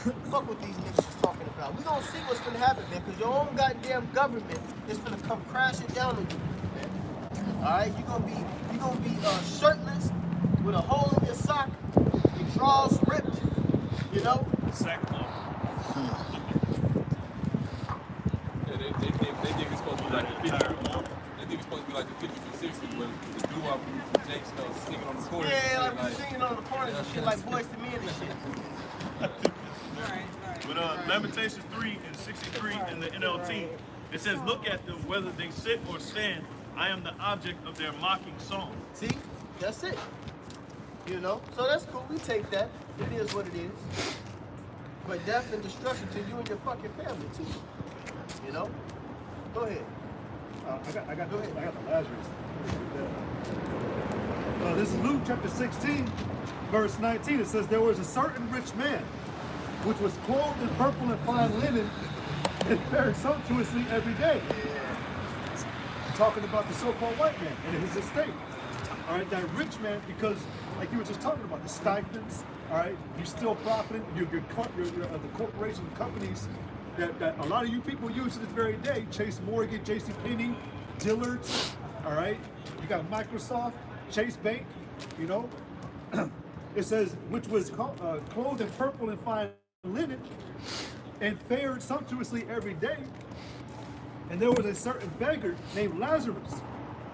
Fuck what these niggas is talking about. We gonna see what's gonna happen, man, because your own goddamn government is gonna come crashing down on you, man. Alright, you gonna be shirtless with a hole in your sock, your drawers ripped, you know? Sackcloth. Yeah, they think it's supposed to be like the 50s. They think it's supposed to be like the 50s and 60s when the doo-wop groups and Jake stuff singing on the corner. Yeah, like singing on the corners and shit like Boys to Men and shit. But Lamentations 3 and 63 in the NLT, it says, look at them, whether they sit or stand, I am the object of their mocking song. See? That's it. You know? So that's cool. We take that. It is what it is. But death and destruction to you and your fucking family too. You know? Go ahead. I got the Lazarus. This is Luke chapter 16, verse 19. It says, there was a certain rich man, which was clothed in purple and fine linen, and fared sumptuously every day. Talking about the so-called white man and his estate. All right, that rich man, because like you were just talking about, the stipends, all right, you still profiting, the corporation companies that a lot of you people use to this very day, Chase Morgan, JCPenney, Dillard's, all right, you got Microsoft, Chase Bank, you know. It says, which was clothed in purple and fine linen, and fared sumptuously every day. And there was a certain beggar named Lazarus,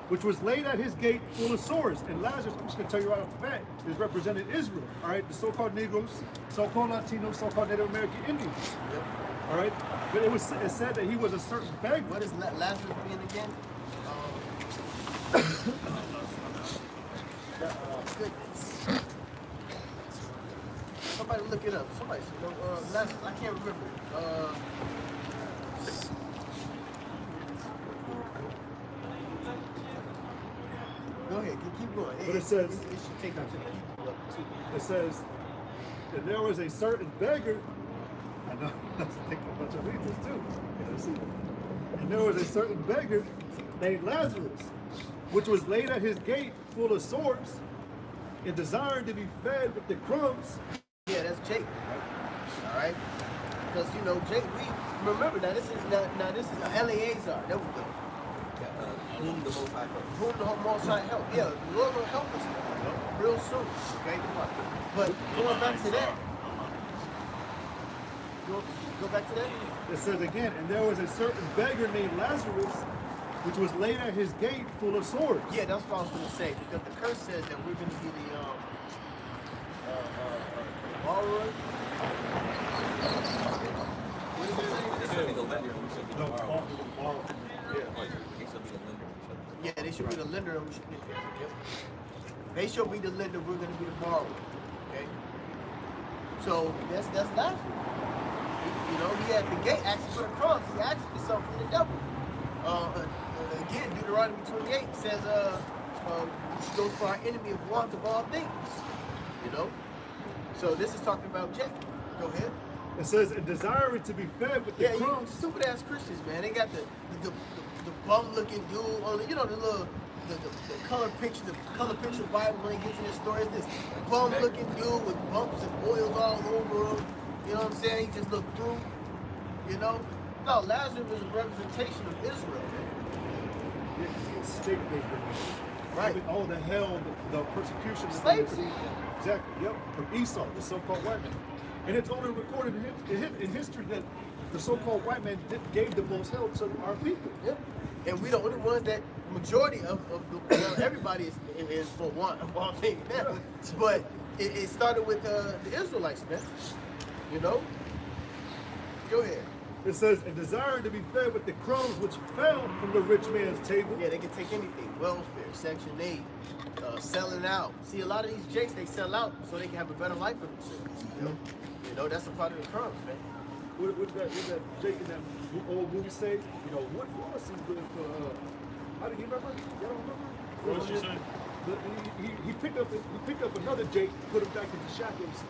which was laid at his gate full of sores. And Lazarus, I'm just going to tell you right off the bat, is represented Israel, all right? The so-called Negroes, so-called Latinos, so-called Native American Indians, Yep. all right? But it said that he was a certain beggar. What is Lazarus being again? Goodness. Somebody look it up. Somebody, Lazarus, I can't remember. Go ahead, keep going. But it says, it should take them to the people up too. it says, and there was a certain beggar, I know, I think a bunch of read this too. Yeah, let's see. And there was a certain beggar named Lazarus, which was laid at his gate full of sores, and desired to be fed with the crumbs. Yeah, that's Jake. All right, because you know Jake. We remember now. This is Eleazar. There we go. Whom the Most High helps. Whom the Most High help. Yeah, the Lord will help us real soon. Okay, but going back to that. Go back to that. It says again, and there was a certain beggar named Lazarus, which was laid at his gate full of sores. Yeah, that's what I was going to say, because the curse says that we're going to be the borrower. What does it say? They should be the lender and we should be the borrower. They should be the lender and we should be the borrower. Yeah, they should be the lender and we should be the yep. They should be the lender, we're going to be the borrower. Okay? So that's Lazarus. You know, he at the gate asking for the crumbs. He asked for something from the devil. Again, Deuteronomy 28 says, we should go for our enemy of want of all things. You know? So this is talking about Jacob. Go ahead. It says, and desiring to be fed with the crumbs. Stupid ass Christians, man. They got the bum looking dude on the, you know, the little the color picture Bible when he gets in the story. This bum looking dude with bumps and boils all over him. You know what I'm saying? He just looked through. You know? No, Lazarus was a representation of Israel, man. State maker. Right. All the hell, the persecution. Slavery. Exactly. Yep. From Esau, the so-called white man. And it's only recorded in history that the so-called white man gave the most hell to our people. Yep. And we the only ones that majority of the everybody is for want of all things now. But it started with the Israelites, man. You know? Go ahead. It says, and desiring to be fed with the crumbs which fell from the rich man's table. Yeah, they can take anything. Welfare, Section 8, selling out. See, a lot of these jakes, they sell out so they can have a better life for themselves. You know, that's a part of the crumbs, man. What that Jake in that old movie say? You know, what floss is good for, how do you remember? Y'all don't remember? What was she saying? He picked up another Jake, put him back into shackles,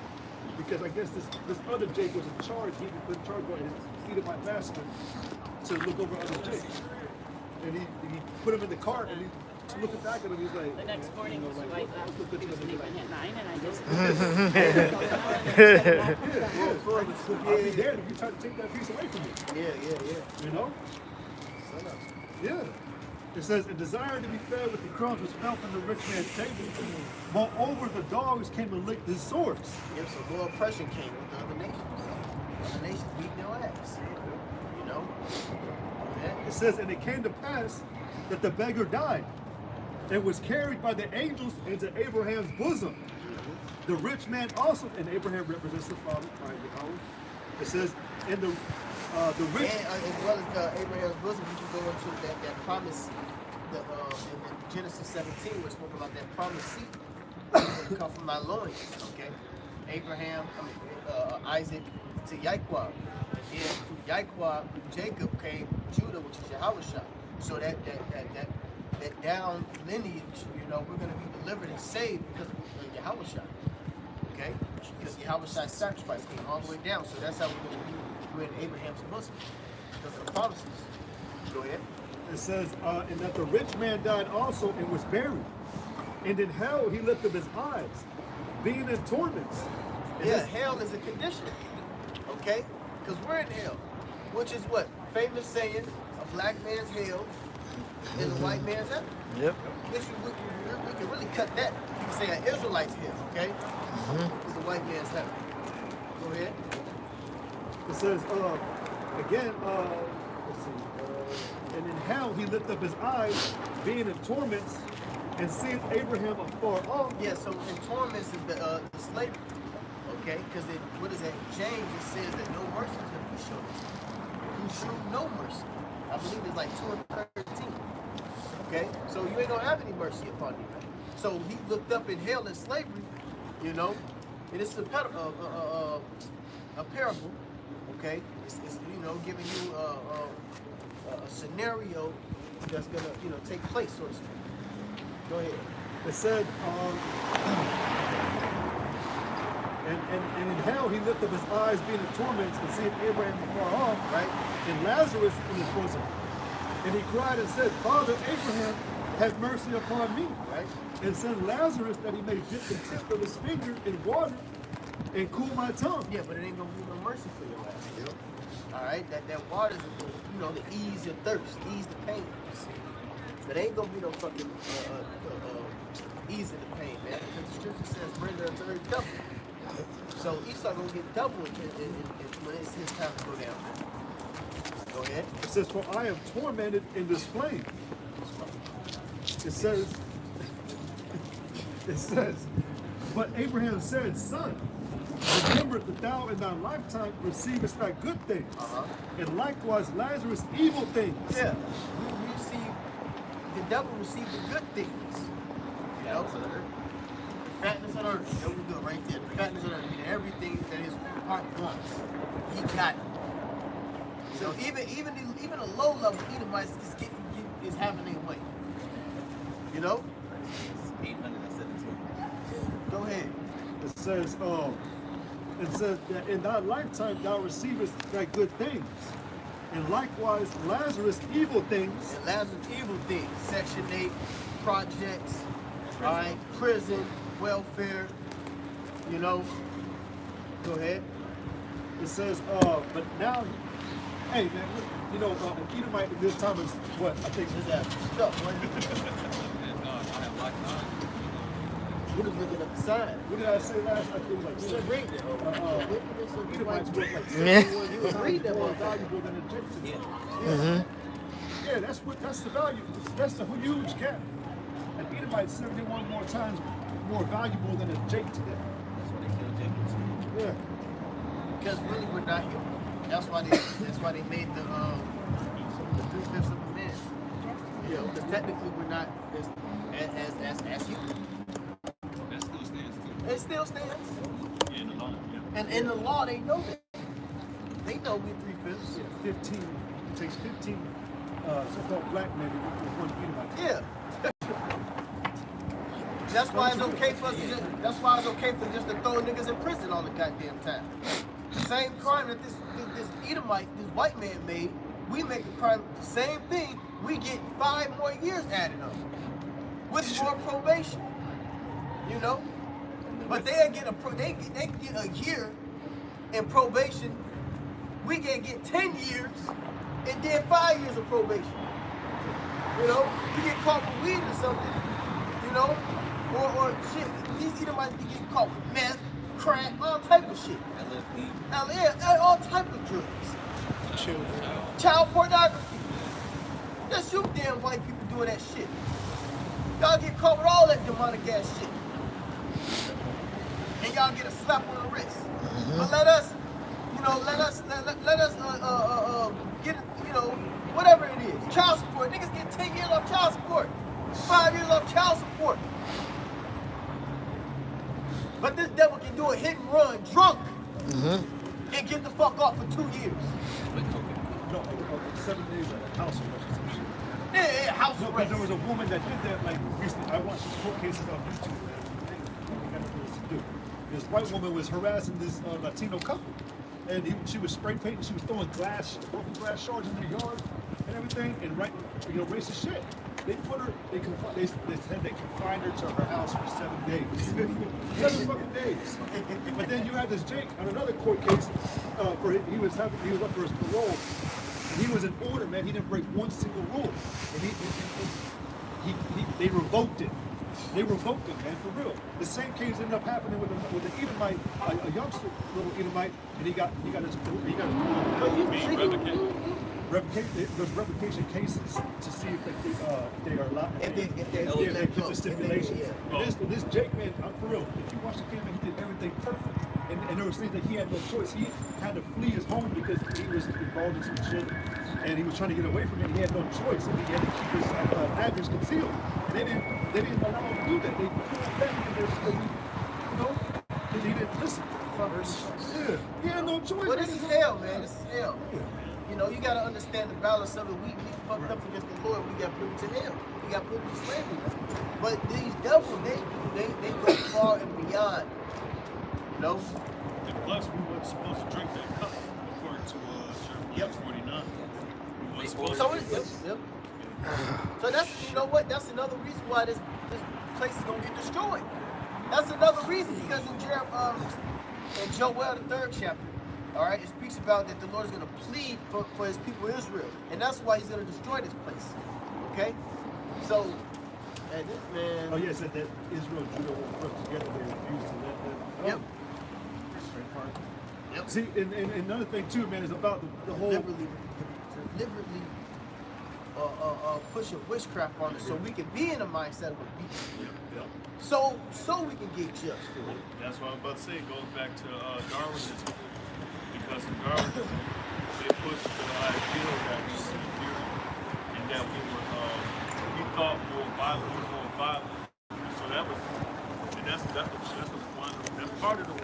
because I guess this other Jake was in charge. He put in charge of his Edomite master to look over other Jakes. And he put him in the cart and he looking back at him, he's like, The next morning, you know, Mr. like, White what's left. the good He was thing leaving about at 9, and I just. I'll be there if you try to take that piece away from me. Yeah. You know? Yeah. It says, a desire to be fed with the crumbs was found from the rich man's table. Moreover, the dogs came and licked his sores. Yep, so more oppression came with the other nations. Other nations beating your ass. You know? Yeah. It says, and it came to pass that the beggar died and was carried by the angels into Abraham's bosom. The rich man also, and Abraham represents the father, Christ Yahweh. It says, and the rich. And as well as Abraham's bosom, you can go into that promise in Genesis 17, we're spoken about that promised seed that come from my loins. Okay, Isaac to Yaquab, and then through Yaquab, Jacob came Judah, which is Yahushua. So that down lineage, you know, we're going to be delivered and saved because of Yahushua. Okay, because Yahushua's sacrifice came all the way down. So that's how we're going to be. We're in Abraham's bosom because of the promises. Go ahead. It says, and that the rich man died also and was buried. And in hell he lifted his eyes, being in torments. And Yeah, hell is a condition. Okay? Because we're in hell. Which is what? Famous saying, a black man's hell is a white man's heaven. Yep. Which we can really cut that. You can say an Israelite's hell, okay? It's a white man's heaven. Go ahead. It says, again, let's see. And in hell he lifted up his eyes, being in torments, and seeing Abraham afar off. Yeah, so in torments is the slavery. Okay? Because what is that? James, it says that no mercy is going to be shown. Who showed no mercy. I believe it's like 2 and 13. Okay? So you ain't going to have any mercy upon you. So he looked up in hell in slavery, you know, and it's a parable, okay? It's you know, giving you a scenario that's going to, you know, take place, so to speak. Go ahead. It said, and in hell he lifted up his eyes, being in torments, and seeing Abraham afar off, Right? and Lazarus in his bosom. And he cried and said, Father Abraham, have mercy upon me. Right? And send Lazarus that he may dip the tip of his finger in water and cool my tongue. Yeah, but it ain't gonna be no mercy for your ass. You know? All right, that water's you know, to ease your thirst, ease the pain. But ain't gonna be no fucking easing the pain, man. Because the scripture says, "Render unto her double." So Esau gonna get double when it's his time to go down. Go ahead. It says, for I am tormented in this flame. It says, but Abraham said, Son, remember that thou in thy lifetime receivest thy good things, and likewise Lazarus evil things. Yeah, we receive, the devil received the good things. You know? Fatness on earth. There we go, right there. The fatness on earth. Meaning everything that his heart wants. He got it. So even a low level Edomites is having their way. You know? 817. Go ahead. It says that in thy lifetime thou receivest thy good things, and likewise Lazarus evil things. And Lazarus evil things. Section 8, projects, all right, prison, welfare, you know. Go ahead. It says, but now, hey man, look, you know, an Edomite at this time is what I think. His ass is stuck, right? What is looking at the sign? What did I say last? I think it was like You was reading it. Edomites were like You was reading that more one. valuable than Egyptians. Yeah. Yeah, that's the value. That's the huge cap. An Edomite 71 more times more valuable than a Jake today. That's why they killed Jacob. Yeah. Because really we're not human. That's why they made the 3/5 of a man. You know, because technically we're not as human. That still stands too. It still stands. Yeah, in the law, yeah. And in the law they know that. They know we're 3/5. Yeah, 15. It takes 15 so-called black men to equal one Edomite. Yeah. That's why it's okay for us to just to throw niggas in prison all the goddamn time. The same crime that this Edomite, this white man made, we make a crime, the same thing, we get 5 more years added on. with more probation. You know, but they get a year in probation. We can get 10 years and then 5 years of probation. You know, you get caught with weed or something. You know, or shit. These Edomites be getting caught with meth, crack, all type of shit. Yeah, all type of drugs. Children. Child pornography. That's you damn white people doing that shit. Y'all get caught with all that demonic ass shit. And y'all get a slap on the wrist. But let us get, you know, whatever it is. Child support. Niggas get 10 years off child support. 5 years off child support. But this devil can do a hit and run drunk and get the fuck off for 2 years. No, 7 days at house arrest or some shit. Yeah, house No, because arrest. there was a woman that did that like recently. I watched these court cases on YouTube, man. They got nothing to do. This white woman was harassing this Latino couple. And she was spray painting, she was throwing broken glass shards in their yard and everything, and racist shit. They put her, they said they confined her to her house for 7 days. 7 fucking days. But then you had this Jake on another court case, he was up for his parole. And he was in order, man. He didn't break one single rule. And they revoked it. They revoked it, man, for real. The same case ended up happening with an Edomite, a youngster, little Edomite, and he got his there's revocation cases to see if they are allowed. If they get the stipulation. Yeah. And this Jake, man, for real. If you watch the game, man, he did everything perfect. And there was things that he had no choice. He had to flee his home because he was involved in some shit, and he was trying to get away from it. He had no choice, and he had to keep his address concealed. And they didn't allow him to do that. They pulled him back because because he didn't listen. Yeah, he had no choice. Well, this is hell, man. This is hell. You know, you gotta understand the balance of it. We fucked up against the Lord. We got put into hell. We got put into slavery. But these devils, they go far and beyond. You know. And plus, we weren't supposed to drink that cup according to Jeremiah 49. We weren't supposed So to. yep. So that's, you know what? That's another reason why this place is gonna get destroyed. That's another reason, because in Joel, the 3rd chapter, all right, it speaks about that the Lord is going to plead for his people Israel, and that's why he's going to destroy this place. Okay, so this man. Oh yeah, it said that Israel and Judah were put together. They refused to let them. Yep. Yep. See, and another thing too, man, is about the whole. Deliberately pushing witchcraft on us, so we can be in the mindset of a beast. Yep. So we can get judged for it. That's what I was about to say. It goes back to Darwinism. Because in Darwinism, they pushed the idea that we were inferior and that we thought more violent. So that was, and that's part of the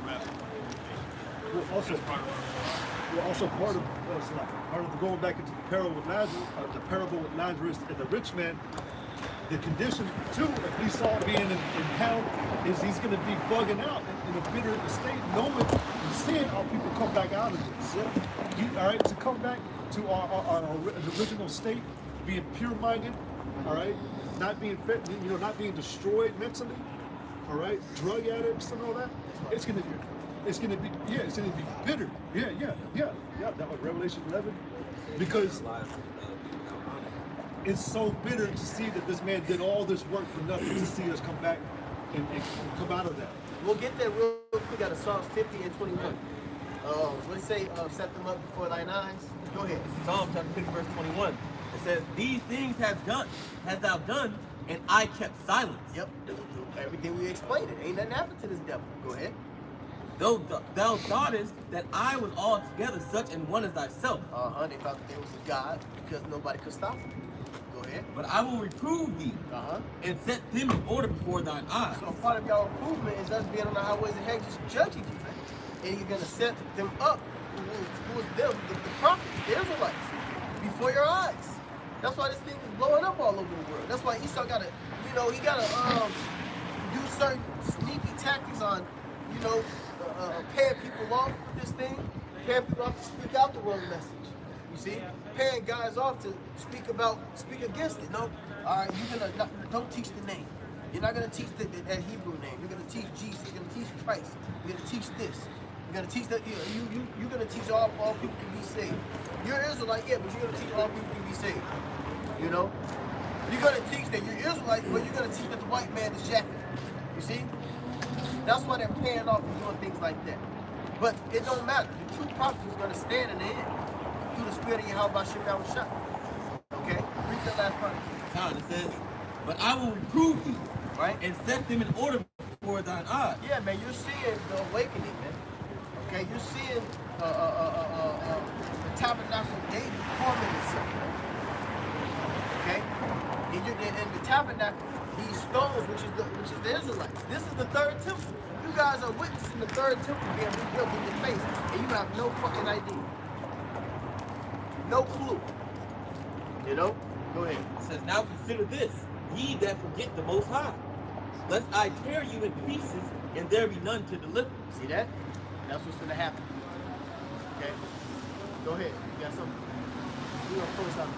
rap. Part of going back into the parable with Lazarus and the rich man. The condition too of Esau being in hell is he's going to be bugging out in a bitter state, knowing and seeing how people come back out of this. All right, to come back to our original state, being pure-minded, all right, not being fit, not being destroyed mentally, all right, drug addicts and all that. It's going to be bitter. Yeah. That was Revelation 11, because it's so bitter to see that this man did all this work for nothing, to see us come back and come out of that. We'll get there real quick out of Psalms 50 and 21. What does it say? Set them up before thine eyes. Go ahead. Psalm chapter 50, verse 21. It says, "These things hast thou done, and I kept silence." Yep. Everything we explained, it ain't nothing happened to this devil. Go ahead. Though thou thoughtest that I was altogether such an one as thyself. They thought that there was a God because nobody could stop him. Go ahead. But I will reprove thee, and set them in order before thine eyes. So part of y'all improvement is us being on the highways and hedges judging you, man. And you're gonna set them up, who is them, the prophets, the Israelites, before your eyes. That's why this thing is blowing up all over the world. That's why Esau gotta, he gotta do certain sneaky tactics on, paying people off with this thing, paying people off to speak out the wrong message. You see, paying guys off to speak against it. No, all right, don't teach the name. You're not gonna teach that Hebrew name. You're gonna teach Jesus. You're gonna teach Christ. You're gonna teach this. You're gonna teach that. You're gonna teach all people can be saved. You're Israelite, yeah, but you're gonna teach all people can be saved. You know, you're gonna teach that you're Israelite, but you're gonna teach that the white man is Japhet. You see, that's why they're paying off and doing things like that. But it don't matter. The true prophet is gonna stand in the end through the spirit of Yahweh Shemel Shah. Okay, read that last part. It says, but I will reprove thee, Right? and set them in order before thine eyes. Yeah, man, you're seeing the awakening, man. Okay, you're seeing the tabernacle of David forming itself, man. Okay, and the tabernacle, these stones, which is the Israelites. This is the third temple. You guys are witnessing the third temple being rebuilt in your face, and you have no fucking idea, no clue. You know? Go ahead. It says, now consider this, ye that forget the Most High, lest I tear you in pieces, and there be none to deliver. See that? That's what's gonna happen. Okay? Go ahead. You got something? We're gonna close out.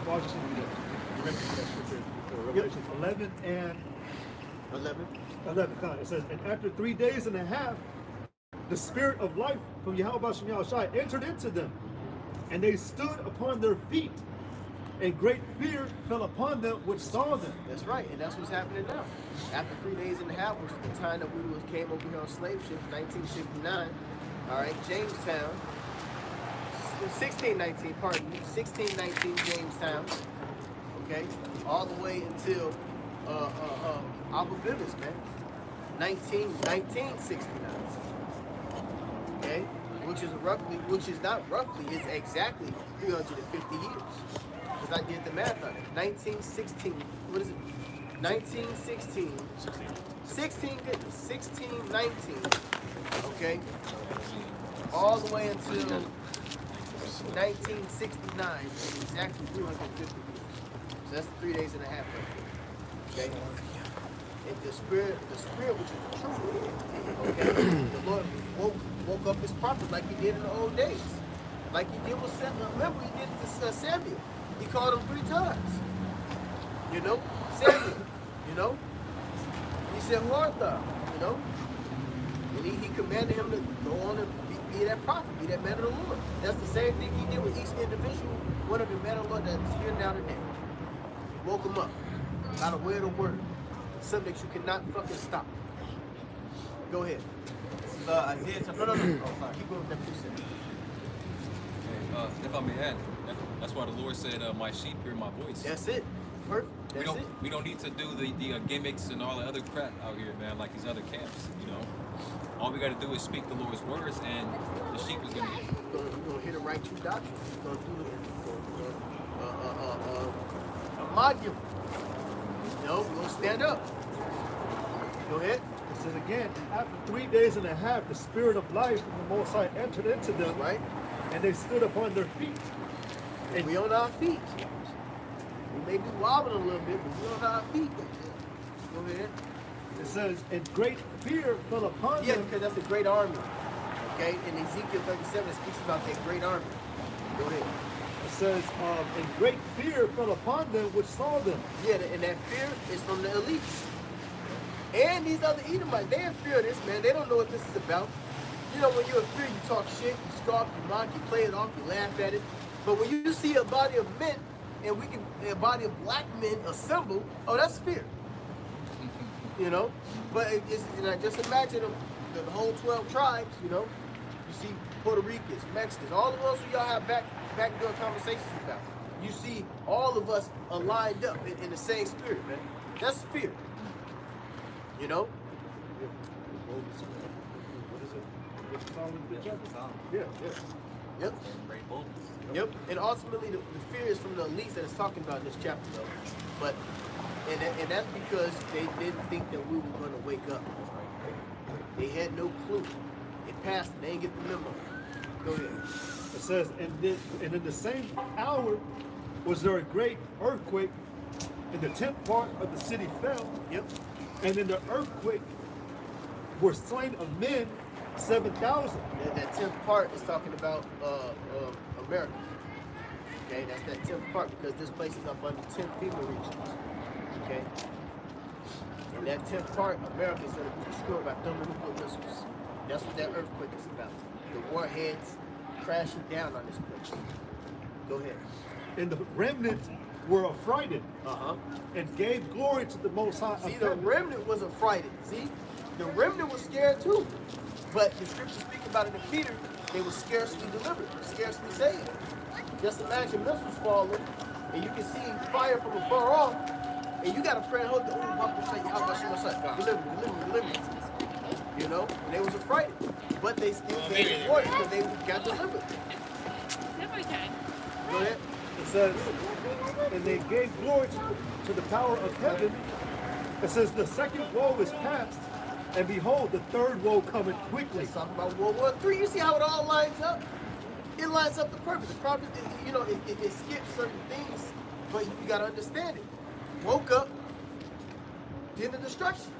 Well, I just want to read that. Revelation 11 and 11. It says, and after 3 days and a half, the spirit of life from Yahweh Shemel Shai entered into them, and they stood upon their feet, and great fear fell upon them which saw them. That's right, and that's what's happening now. After 3 days and a half, which is the time that we came over here on slave ships, 1969. All right, Jamestown, 1619, pardon me, 1619 Jamestown. Okay, all the way until Alba Bivens, man, 1969. Okay, which is not roughly, it's exactly 350 years. Because I did the math on it. 1916, what is it? 1916, 1619, okay, all the way until 1969, exactly 350 years. So that's 3 days and a half right there, okay? And the spirit which is the truth, okay? The Lord woke up his prophet like he did in the old days. Like he did with Samuel. Remember, he did it to Samuel. He called him 3 times. You know? Samuel. You know? He said, who art thou? You know? And he commanded him to go on and be that prophet, be that man of the Lord. That's the same thing he did with each individual, one of the men of the Lord that is here now today. He woke him up by the way of the word. Something that you cannot fucking stop. Go ahead. This is Isaiah chapter. No. Oh, sorry. Keep going with that precept. If I may add, that's why the Lord said, my sheep hear my voice. That's it. Perfect. That's it. We don't need to do the gimmicks and all the other crap out here, man, like these other camps, you know. All we got to do is speak the Lord's words, and the sheep is going to hear. We're going to hit the right true doctrine. We're going to do the modular. You know, we're going to stand up. Go ahead. It says again, and after 3 days and a half, the spirit of life from the Most High entered into them, Right? and they stood upon their feet. And we on our feet. We may be wobbling a little bit, but we on our feet. Go ahead. It says, and great fear fell upon Yeah, them. because that's a great army. Okay? In Ezekiel 37, it speaks about that great army. Go ahead. It says, and great fear fell upon them which saw them. Yeah, and that fear is from the elites. And these other Edomites, they in fear of this, man. They don't know what this is about. You know, when you're in fear, you talk shit, you scoff, you mock, you play it off, you laugh at it. But when you see a body of men, and a body of black men assemble, oh, that's fear. You know? But just imagine the whole 12 tribes, you know? You see Puerto Ricans, Mexicans, all the ones who y'all have backdoor conversations about. You see all of us are lined up in the same spirit, man. That's fear. You know? What is it? What's the song we did? Yeah. Yep. Great boldness. Yep. And ultimately, the fear is from the elites that it's talking about in this chapter, though. But, and that's because they didn't think that we were going to wake up. They had no clue. It passed, and they didn't get the memo. Go ahead. It says, and in the same hour was there a great earthquake, and the 10th part of the city fell. Yep. And in the earthquake were slain of men 7,000. That 10th part is talking about America. Okay, that's that 10th part because this place is up under 10 FEMA regions. Okay, and that 10th part, America is going to be destroyed by thermonuclear missiles. That's what that earthquake is about. The warheads crashing down on this place. Go ahead. And the remnant were affrighted Uh-huh. and gave glory to the Most High. See, the remnant was affrighted. See, the remnant was scared too. But the scriptures speak about it in Peter, they were scarcely delivered, scarcely saved. Just imagine missiles falling, and you can see fire from afar off, and you got to pray and hope that, oh, how much you must say, deliver me. You know, and they was affrighted. But they still gave glory because they got delivered. Go ahead. It says, and they gave glory to the power of heaven. It says, the second woe is past, and behold, the third woe cometh quickly. Let's talk about World War III. You see how it all lines up? It lines up the perfect. The prophet, you know, it skips certain things, but you got to understand it. Woke up, did the destruction.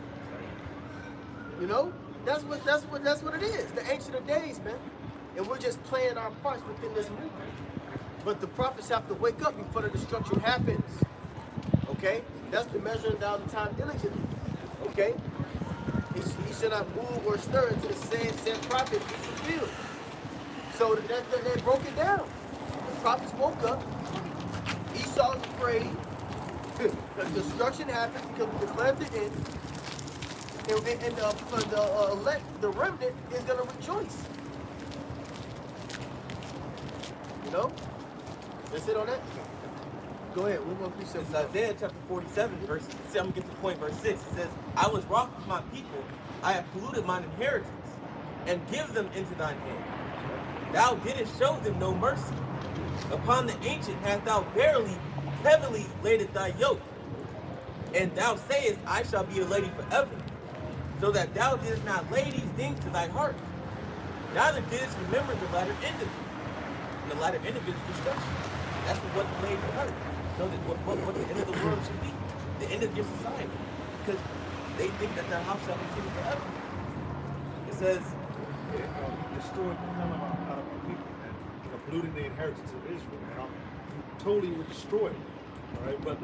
You know, that's what it is. The Ancient of Days, man. And we're just playing our parts within this movement. But the prophets have to wake up before the destruction happens. Okay? That's the measuring down the time diligently. Okay? He should not move or stir until the said prophet is fulfilled. So they broke it down. The prophets woke up. Esau was afraid. The destruction happened because we declared the end. And the elect, the remnant, is going to rejoice. You know? That's it on that? Go ahead. We're going to preach It's Isaiah chapter 47, verse 6. I'm going to get to point, verse 6. It says, I was wroth with my people. I have polluted mine inheritance, and give them into thine hand. Thou didst show them no mercy. Upon the ancient hast thou verily heavily laid thy yoke. And thou sayest, I shall be a lady forever. So that thou didst not lay these things to thy heart. Neither didst remember the latter end of it. And the latter end of it is destruction. That's what laid to heart. So that what the end of the world should be. The end of your society. Because they think that their house shall continue forever. It says, destroyed the hell out of my people, man. You know, polluting the inheritance of Israel, man. Totally were destroyed. All right, but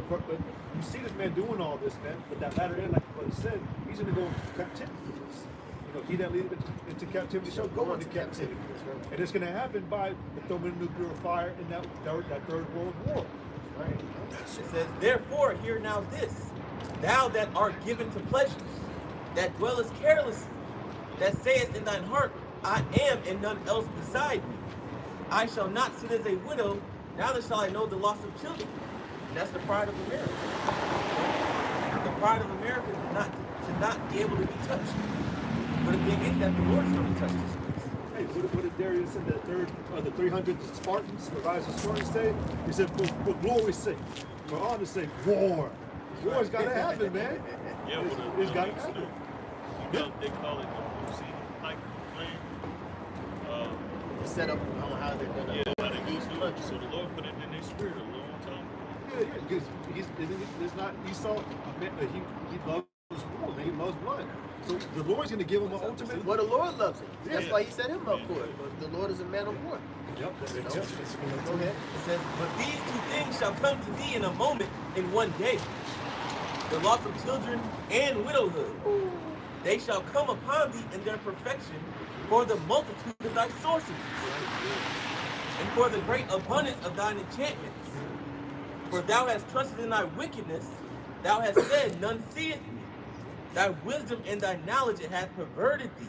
you see this man doing all this, man. But that latter end, like the brother said, he's going to go into captivity for this. You know, he that leadeth into captivity shall go into captivity. Right. And it's going to happen by the thermonuclear fire in that third world war. Right. it says, therefore, hear now this, thou that art given to pleasures, that dwellest carelessly, that sayest in thine heart, I am and none else beside me. I shall not sit as a widow, neither shall I know the loss of children. And that's the pride of America. The pride of America is to not be able to be touched. But the thing is that the Lord is going to touch this place. Hey, what did Darius in the 300 Spartans, the rise of Spartans say? He said, for glory's sake, for honor's sake, war. War's got to happen, man. Yeah, It's got to happen. They call it the Brucey Pike plan. Set up on how they're going to How they do it. So the Lord put it in their spirit a long time ago. Yeah, because it's not Esau. He loves war, man. He loves blood. So the Lord's going to give him an ultimate. Well, the Lord loves it. That's Yeah. why he set him up for it. But the Lord is a man of war. Yep. You know? Go ahead. It says, but these two things shall come to thee in a moment, in one day. The loss of children and widowhood. They shall come upon thee in their perfection, for the multitude of thy sorceries, and for the great abundance of thine enchantments. For thou hast trusted in thy wickedness, thou hast said, none seeth me. Thy wisdom and thy knowledge it hath perverted thee.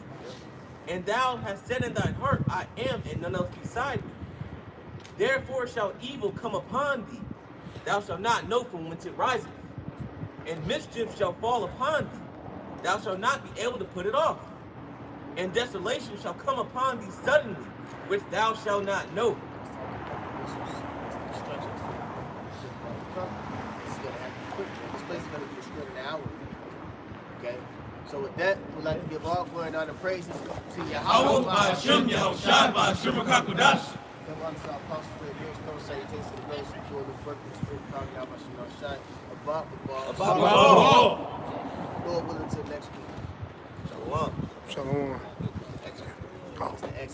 And thou hast said in thine heart, I am, and none else beside me. Therefore shall evil come upon thee. Thou shalt not know from whence it riseth. And mischief shall fall upon thee. Thou shalt not be able to put it off. And desolation shall come upon thee suddenly, which thou shalt not know. This place is going to be destroyed in an hour. Okay? So with that, we'd like to give all glory and honor and praises to Yahweh. Come on, so Apostle Fred Mills, those salutations to those who do the work in the spirit, power, Yahweh, Shemel Shai, above, Lord willing, until next week. Shalom. Shalom. It's the X